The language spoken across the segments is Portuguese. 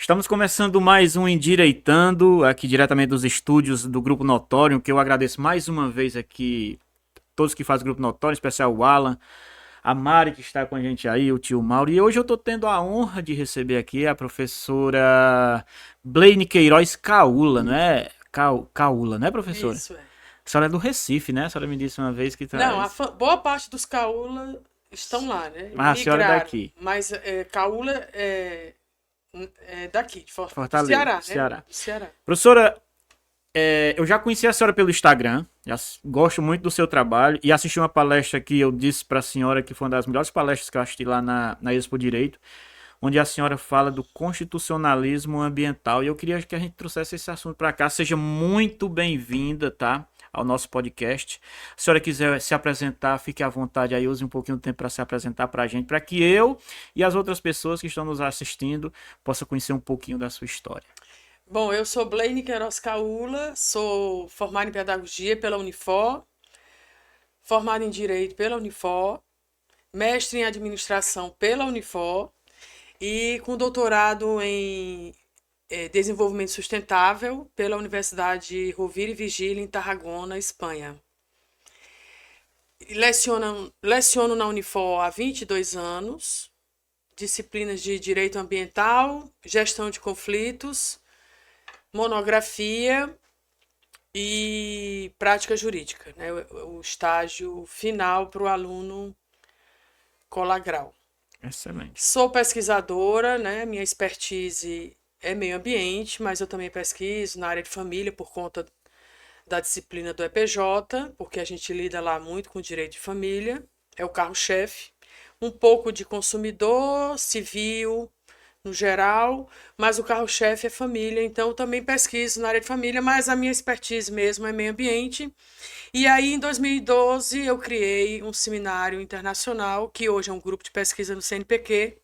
Estamos começando mais um Endireitando, aqui diretamente dos estúdios do Grupo Notório, que eu agradeço mais uma vez aqui todos que fazem o Grupo Notório, em especial o Alan, a Mari que está com a gente aí, o tio Mauro. E hoje eu estou tendo a honra de receber aqui a professora Blaine Queiroz Caula, não é? Caula, né, professora? Isso é. A senhora é do Recife, né? A senhora me disse uma vez que Não, traz. boa parte dos caula estão lá, né? Ah, a senhora é Migraram, daqui, mas caula é daqui, do Fortaleza, Ceará, né? Ceará. Do Ceará. Professora, eu já conheci a senhora pelo Instagram, gosto muito do seu trabalho e assisti uma palestra que eu disse para a senhora que foi uma das melhores palestras que eu assisti lá na Expo Direito, onde a senhora fala do constitucionalismo ambiental e eu queria que a gente trouxesse esse assunto para cá. Seja muito bem-vinda, tá? Ao nosso podcast. Se a senhora quiser se apresentar, fique à vontade aí, use um pouquinho do tempo para se apresentar para a gente, para que eu e as outras pessoas que estão nos assistindo possam conhecer um pouquinho da sua história. Bom, eu sou Blaine Queiroz Caula, sou formada em Pedagogia pela Unifor, formada em Direito pela Unifor, mestre em Administração pela Unifor e com doutorado em Desenvolvimento Sustentável pela Universidade Rovira e Virgília, em Tarragona, Espanha. Leciono na Unifor há 22 anos, disciplinas de Direito Ambiental, Gestão de Conflitos, Monografia e Prática Jurídica, né? O estágio final para o aluno colar grau. Excelente. Sou pesquisadora, né? Minha expertise é meio ambiente, mas eu também pesquiso na área de família por conta da disciplina do EPJ, porque a gente lida lá muito com direito de família, é o carro-chefe, um pouco de consumidor, civil, no geral, mas o carro-chefe é família, então eu também pesquiso na área de família, mas a minha expertise mesmo é meio ambiente. E aí, em 2012, eu criei um seminário internacional, que hoje é um grupo de pesquisa no CNPq,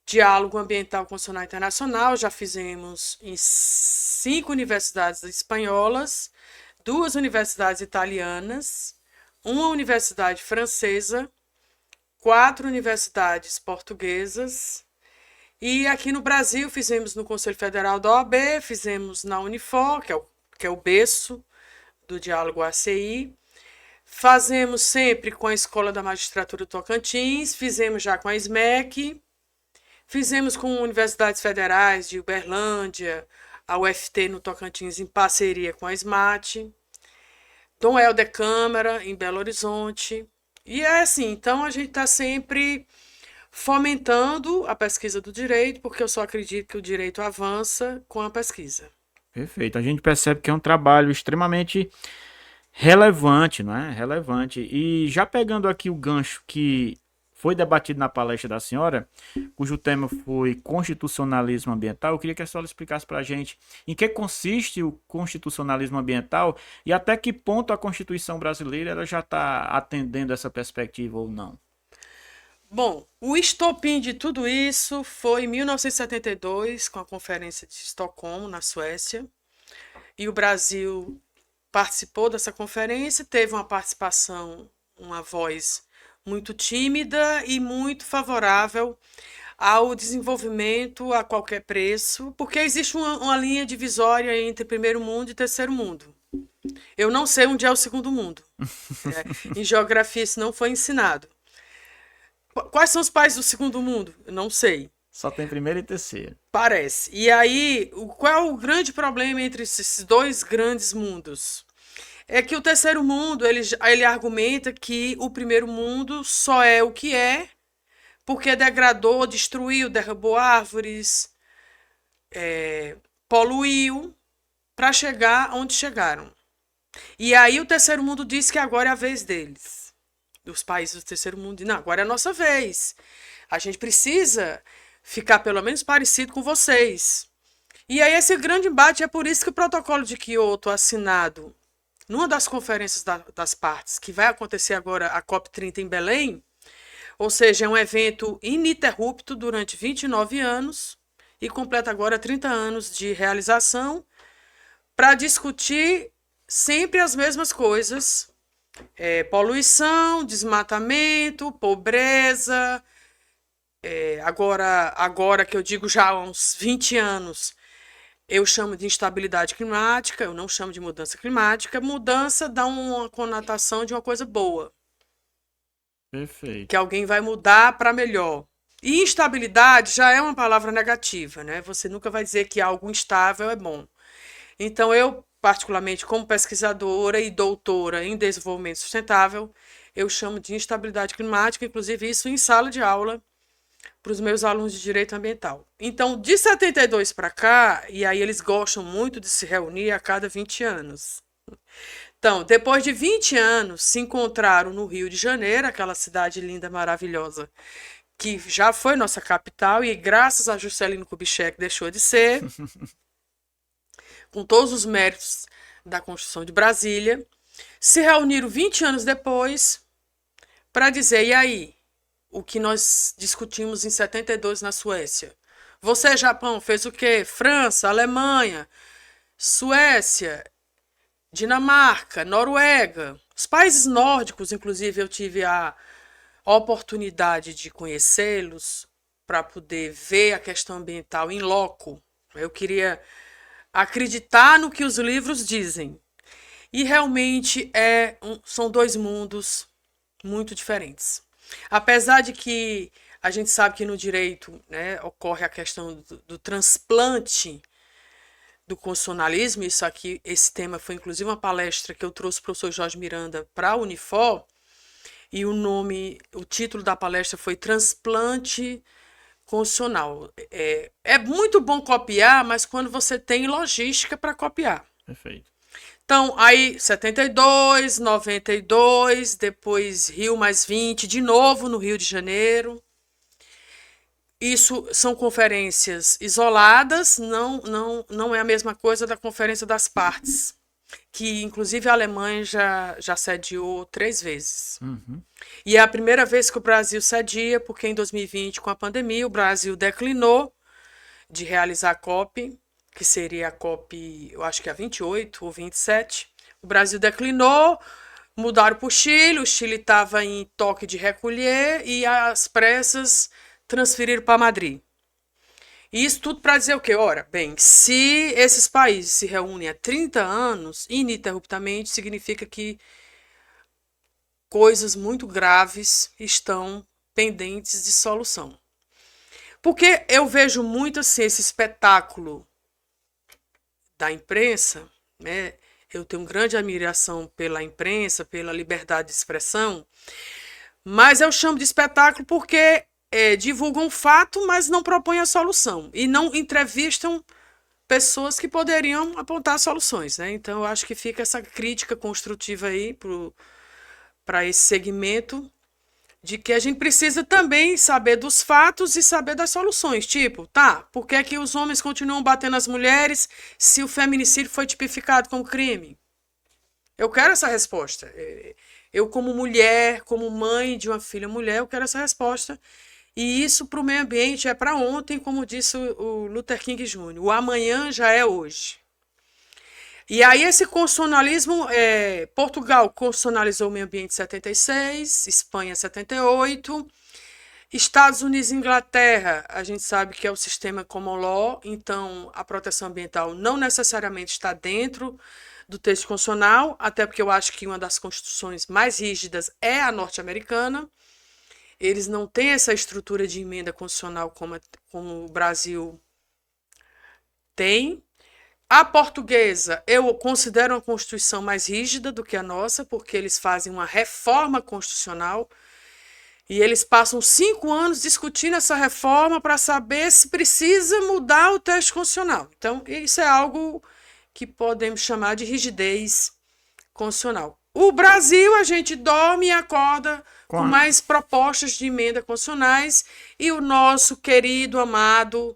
Diálogo Ambiental Constitucional Internacional. Já fizemos em 5 universidades espanholas, 2 universidades italianas, uma universidade francesa, 4 universidades portuguesas. E aqui no Brasil fizemos no Conselho Federal da OAB, fizemos na Unifor, que é o berço do diálogo ACI. Fazemos sempre com a Escola da Magistratura do Tocantins, fizemos já com a SMEC, fizemos com universidades federais de Uberlândia, a UFT no Tocantins em parceria com a SMAT, Dom Helder Câmara em Belo Horizonte. E é assim, então a gente está sempre fomentando a pesquisa do direito, porque eu só acredito que o direito avança com a pesquisa. Perfeito. A gente percebe que é um trabalho extremamente relevante, não é? Relevante. E já pegando aqui o gancho que foi debatido na palestra da senhora, cujo tema foi constitucionalismo ambiental, eu queria que a senhora explicasse para a gente em que consiste o constitucionalismo ambiental e até que ponto a Constituição brasileira ela já está atendendo essa perspectiva ou não. Bom, o estopim de tudo isso foi em 1972, com a Conferência de Estocolmo, na Suécia, e o Brasil participou dessa conferência, teve uma participação, uma voz muito tímida e muito favorável ao desenvolvimento a qualquer preço, porque existe uma linha divisória entre primeiro mundo e terceiro mundo. Eu não sei onde é o segundo mundo. Em geografia isso não foi ensinado. Quais são os países do segundo mundo? Eu não sei. Só tem primeira e terceira. Parece. E aí, qual é o grande problema entre esses dois grandes mundos? É que o terceiro mundo, ele argumenta que o primeiro mundo só é o que é porque degradou, destruiu, derrubou árvores, poluiu para chegar onde chegaram. E aí o terceiro mundo diz que agora é a vez deles. Dos países do terceiro mundo. Não, agora é a nossa vez. A gente precisa ficar pelo menos parecido com vocês. E aí esse grande embate é por isso que o protocolo de Kyoto assinado numa das conferências das partes, que vai acontecer agora a COP30 em Belém, ou seja, é um evento ininterrupto durante 29 anos e completa agora 30 anos de realização para discutir sempre as mesmas coisas: poluição, desmatamento, pobreza, Agora que eu digo já há uns 20 anos, eu chamo de instabilidade climática, eu não chamo de mudança climática. Mudança dá uma conotação de uma coisa boa, que Perfeito. alguém vai mudar para melhor. E instabilidade já é uma palavra negativa, né? Você nunca vai dizer que algo instável é bom. Então, eu, particularmente, como pesquisadora e doutora em desenvolvimento sustentável, eu chamo de instabilidade climática, inclusive isso em sala de aula, para os meus alunos de direito ambiental. Então, de 72 para cá, e aí eles gostam muito de se reunir a cada 20 anos. Então, depois de 20 anos, se encontraram no Rio de Janeiro, aquela cidade linda, maravilhosa, que já foi nossa capital e graças a Juscelino Kubitschek deixou de ser, com todos os méritos da construção de Brasília, se reuniram 20 anos depois para dizer, e aí, o que nós discutimos em 72 na Suécia? Você, Japão, fez o quê? França, Alemanha, Suécia, Dinamarca, Noruega, os países nórdicos, inclusive eu tive a oportunidade de conhecê-los para poder ver a questão ambiental em loco. Eu queria acreditar no que os livros dizem. E realmente são dois mundos muito diferentes. Apesar de que a gente sabe que no direito, né, ocorre a questão do transplante do constitucionalismo, esse tema foi inclusive uma palestra que eu trouxe para o professor Jorge Miranda para a Unifor, e o título da palestra foi Transplante Constitucional. É muito bom copiar, mas quando você tem logística para copiar. Perfeito. Então, aí 72, 92, depois Rio mais 20, de novo no Rio de Janeiro. Isso são conferências isoladas, não é a mesma coisa da Conferência das Partes, que inclusive a Alemanha já sediou 3 vezes. Uhum. E é a primeira vez que o Brasil cedia, porque em 2020, com a pandemia, o Brasil declinou de realizar a COP, que seria a COP, eu acho que a 28 ou 27. O Brasil declinou, mudaram para o Chile estava em toque de recolher e às pressas transferiram para Madrid. E isso tudo para dizer o quê? Ora, bem, se esses países se reúnem há 30 anos, ininterruptamente, significa que coisas muito graves estão pendentes de solução. Porque eu vejo muito assim, esse espetáculo da imprensa, né? Eu tenho grande admiração pela imprensa, pela liberdade de expressão, mas eu chamo de espetáculo porque divulgam um fato, mas não propõem a solução e não entrevistam pessoas que poderiam apontar soluções, né? Então eu acho que fica essa crítica construtiva aí para esse segmento de que a gente precisa também saber dos fatos e saber das soluções. Tipo, tá, por que é que os homens continuam batendo as mulheres se o feminicídio foi tipificado como crime? Eu quero essa resposta. Eu, como mulher, como mãe de uma filha mulher, eu quero essa resposta. E isso para o meio ambiente é para ontem, como disse o Luther King Jr. O amanhã já é hoje. E aí esse constitucionalismo, Portugal constitucionalizou o meio ambiente em 76, Espanha 78, Estados Unidos e Inglaterra, a gente sabe que é o sistema common law, então a proteção ambiental não necessariamente está dentro do texto constitucional, até porque eu acho que uma das constituições mais rígidas é a norte-americana. Eles não têm essa estrutura de emenda constitucional como o Brasil tem. A portuguesa, eu considero uma constituição mais rígida do que a nossa, porque eles fazem uma reforma constitucional e eles passam 5 anos discutindo essa reforma para saber se precisa mudar o texto constitucional. Então, isso é algo que podemos chamar de rigidez constitucional. O Brasil, a gente dorme e acorda com mais propostas de emenda constitucionais e o nosso querido, amado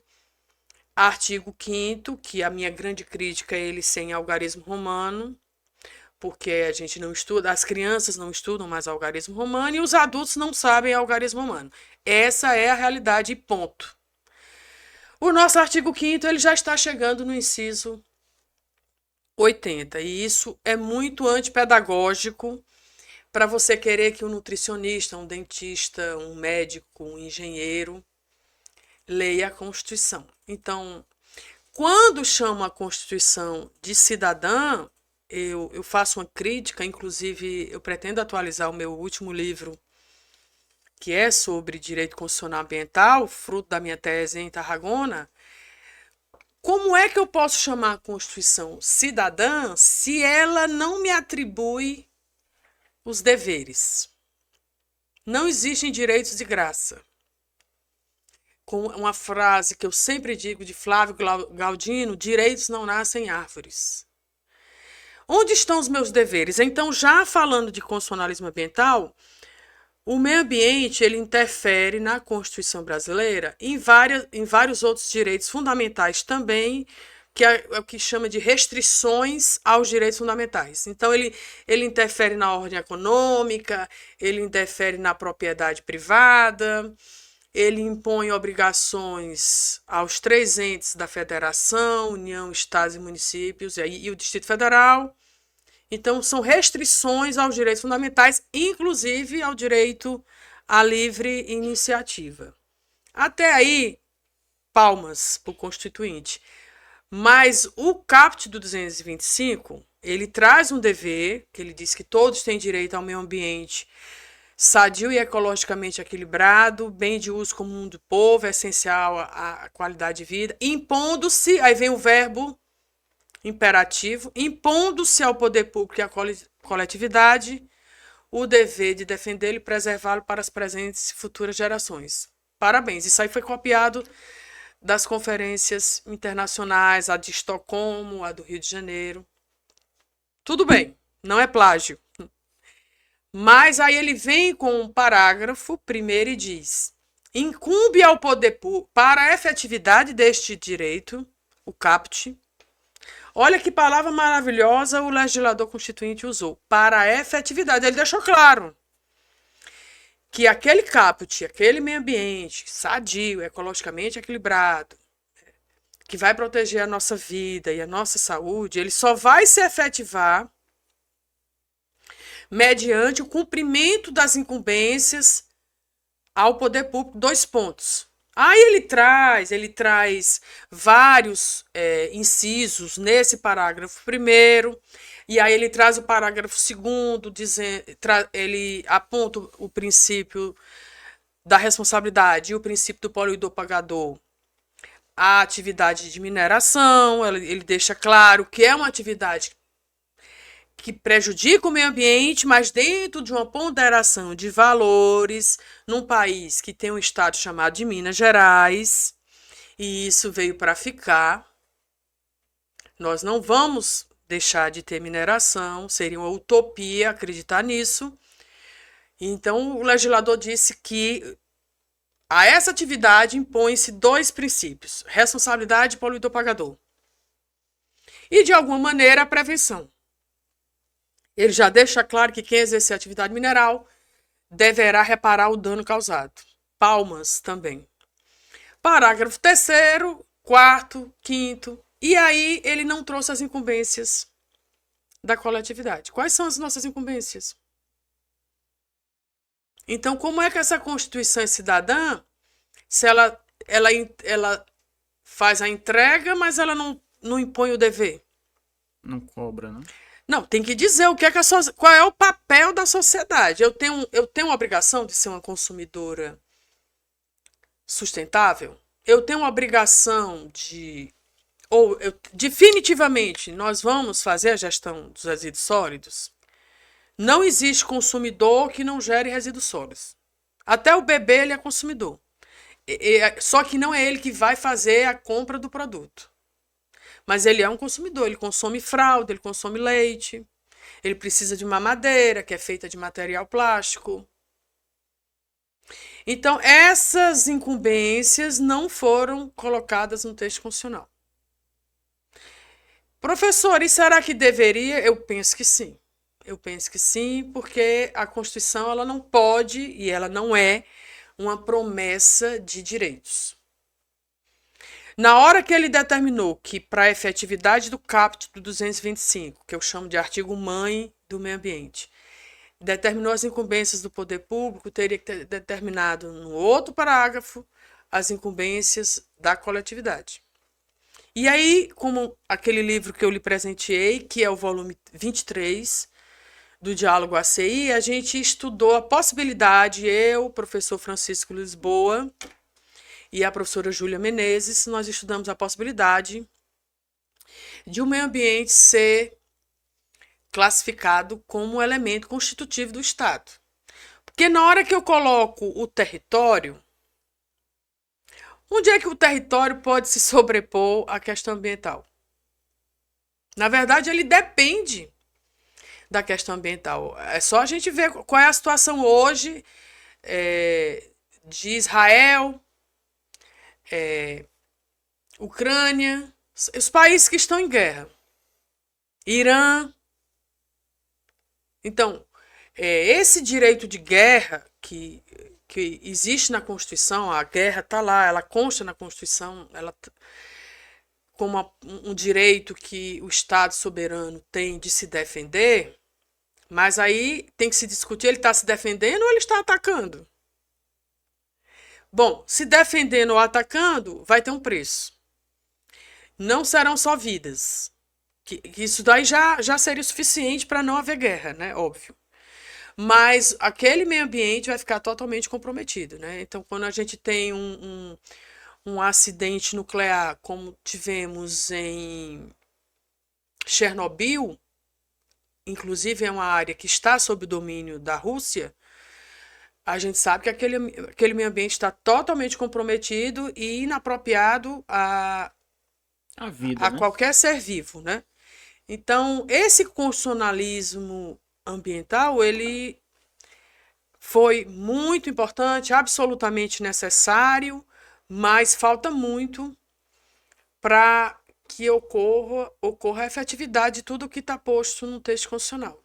artigo 5º, que a minha grande crítica é ele sem algarismo romano, porque a gente não estuda, as crianças não estudam mais algarismo romano e os adultos não sabem algarismo romano. Essa é a realidade, ponto. O nosso artigo 5º ele já está chegando no inciso 80, e isso é muito antipedagógico para você querer que um nutricionista, um dentista, um médico, um engenheiro leia a Constituição. Então, quando chamo a Constituição de cidadã, eu faço uma crítica, inclusive eu pretendo atualizar o meu último livro, que é sobre direito constitucional ambiental, fruto da minha tese em Tarragona. Como é que eu posso chamar a Constituição cidadã se ela não me atribui os deveres? Não existem direitos de graça. Com uma frase que eu sempre digo de Flávio Galdino, direitos não nascem em árvores. Onde estão os meus deveres? Então, já falando de constitucionalismo ambiental, o meio ambiente ele interfere na Constituição brasileira em vários outros direitos fundamentais também, que é o que chama de restrições aos direitos fundamentais. Então, ele interfere na ordem econômica, ele interfere na propriedade privada, ele impõe obrigações aos 3 entes da federação, União, Estados e municípios, e o Distrito Federal. Então, são restrições aos direitos fundamentais, inclusive ao direito à livre iniciativa. Até aí, palmas para o Constituinte. Mas o caput do 225, ele traz um dever, que ele diz que todos têm direito ao meio ambiente sadio e ecologicamente equilibrado, bem de uso comum do povo, essencial à qualidade de vida, impondo-se, aí vem o verbo imperativo, impondo-se ao poder público e à coletividade o dever de defendê-lo e preservá-lo para as presentes e futuras gerações. Parabéns, isso aí foi copiado das conferências internacionais, a de Estocolmo, a do Rio de Janeiro. Tudo bem, não é plágio. Mas aí ele vem com um parágrafo primeiro e diz: incumbe ao poder público, para a efetividade deste direito, o caput. Olha que palavra maravilhosa o legislador constituinte usou. Para a efetividade. Ele deixou claro que aquele caput, aquele meio ambiente sadio, ecologicamente equilibrado, que vai proteger a nossa vida e a nossa saúde, ele só vai se efetivar mediante o cumprimento das incumbências ao poder público. 2 pontos. Aí ele traz vários incisos nesse parágrafo primeiro, e aí ele traz o parágrafo segundo, ele aponta o princípio da responsabilidade e o princípio do poluidor pagador, a atividade de mineração, ele deixa claro que é uma atividade que prejudica o meio ambiente, mas dentro de uma ponderação de valores, num país que tem um estado chamado de Minas Gerais, e isso veio para ficar. Nós não vamos deixar de ter mineração, seria uma utopia acreditar nisso. Então, o legislador disse que a essa atividade impõe-se 2 princípios: responsabilidade e poluidor pagador. E, de alguma maneira, a prevenção. Ele já deixa claro que quem exercer atividade mineral deverá reparar o dano causado. Palmas também. Parágrafo 3º, 4º, 5º. E aí ele não trouxe as incumbências da coletividade. Quais são as nossas incumbências? Então, como é que essa Constituição é cidadã se ela faz a entrega, mas ela não impõe o dever? Não cobra, né? Não, tem que dizer o que é que qual é o papel da sociedade. Eu tenho uma obrigação de ser uma consumidora sustentável? Eu tenho uma obrigação definitivamente, nós vamos fazer a gestão dos resíduos sólidos? Não existe consumidor que não gere resíduos sólidos. Até o bebê ele é consumidor. Só que não é ele que vai fazer a compra do produto. Mas ele é um consumidor, ele consome fralda, ele consome leite, ele precisa de uma mamadeira que é feita de material plástico. Então, essas incumbências não foram colocadas no texto constitucional. Professor, e será que deveria? Eu penso que sim. Eu penso que sim, porque a Constituição ela não pode e ela não é uma promessa de direitos. Na hora que ele determinou que para a efetividade do caput do 225, que eu chamo de artigo mãe do meio ambiente, determinou as incumbências do poder público, teria que ter determinado no outro parágrafo as incumbências da coletividade. E aí, como aquele livro que eu lhe presenteei, que é o volume 23 do Diálogo ACI, a gente estudou a possibilidade, eu, o professor Francisco Lisboa e a professora Júlia Menezes, nós estudamos a possibilidade de o meio ambiente ser classificado como um elemento constitutivo do Estado. Porque na hora que eu coloco o território, onde é que o território pode se sobrepor à questão ambiental? Na verdade, ele depende da questão ambiental. É só a gente ver qual é a situação hoje de Israel, Ucrânia, os países que estão em guerra, Irã. Então, esse direito de guerra que existe na Constituição, a guerra está lá, ela consta na Constituição, ela como um direito que o Estado soberano tem de se defender, mas aí tem que se discutir, ele está se defendendo ou ele está atacando? Bom, se defendendo ou atacando, vai ter um preço. Não serão só vidas. Que isso daí já seria o suficiente para não haver guerra, né? Óbvio. Mas aquele meio ambiente vai ficar totalmente comprometido, né? Então, quando a gente tem um acidente nuclear, como tivemos em Chernobyl, inclusive é uma área que está sob o domínio da Rússia, a gente sabe que aquele meio ambiente está totalmente comprometido e inapropriado A vida, a né? qualquer ser vivo, né? Então, esse constitucionalismo ambiental, ele foi muito importante, absolutamente necessário, mas falta muito para que ocorra a efetividade de tudo que está posto no texto constitucional.